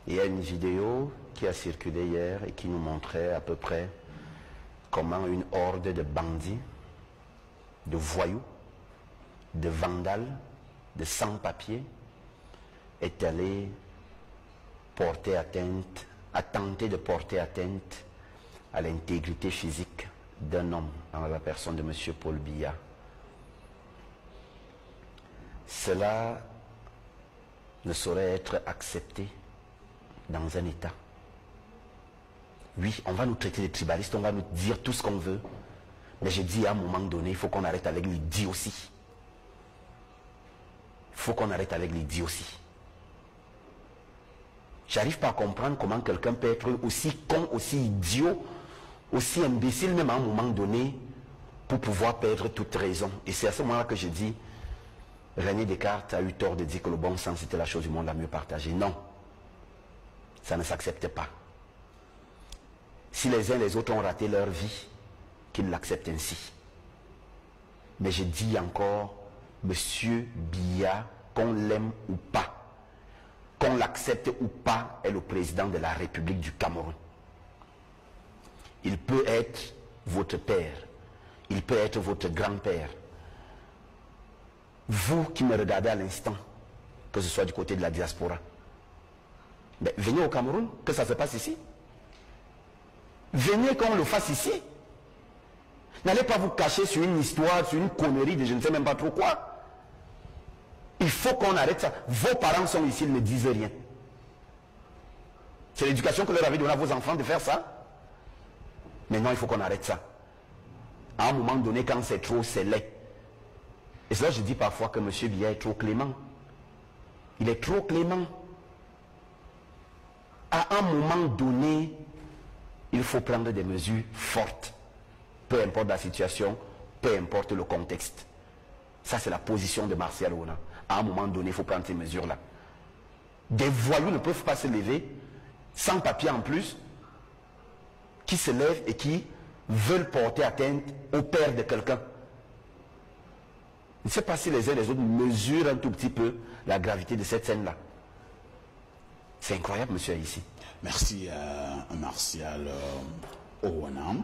Il y a une vidéo qui a circulé hier et qui nous montrait à peu près comment une horde de bandits, de voyous, de vandales, de sans-papiers est allée porter atteinte, a tenté de porter atteinte à l'intégrité physique d'un homme, dans la personne de M. Paul Biya. Cela ne saurait être accepté dans un État. Oui, on va nous traiter de tribalistes, on va nous dire tout ce qu'on veut. Mais j'ai dit à un moment donné, il faut qu'on arrête avec l'idée aussi. Il faut qu'on arrête avec l'idée aussi. J'arrive pas à comprendre comment quelqu'un peut être aussi con, aussi idiot, aussi imbécile, même à un moment donné, pour pouvoir perdre toute raison. Et c'est à ce moment-là que je dis, René Descartes a eu tort de dire que le bon sens était la chose du monde la mieux partagée. Non, ça ne s'accepte pas. Si les uns et les autres ont raté leur vie, qu'ils l'acceptent ainsi. Mais je dis encore, Monsieur Biya, qu'on l'aime ou pas, qu'on l'accepte ou pas, est le président de la République du Cameroun. Il peut être votre père, il peut être votre grand-père. Vous qui me regardez à l'instant, que ce soit du côté de la diaspora, mais venez au Cameroun, que ça se passe ici. Venez qu'on le fasse ici. N'allez pas vous cacher sur une histoire, sur une connerie de je ne sais même pas trop quoi. Il faut qu'on arrête ça. Vos parents sont ici, ils ne disent rien. C'est l'éducation que vous leur avez donnée à vos enfants de faire ça. Maintenant, il faut qu'on arrête ça. À un moment donné, quand c'est trop, c'est laid. Et cela, je dis parfois que M. Biya est trop clément. Il est trop clément. À un moment donné, il faut prendre des mesures fortes. Peu importe la situation, peu importe le contexte. Ça, c'est la position de Martial Ona. À un moment donné, il faut prendre ces mesures-là. Des voyous ne peuvent pas se lever, sans papier en plus, qui se lèvent et qui veulent porter atteinte au père de quelqu'un. Je ne sais pas si les uns et les autres mesurent un tout petit peu la gravité de cette scène-là. C'est incroyable, monsieur, ici. Merci à Martial Ona.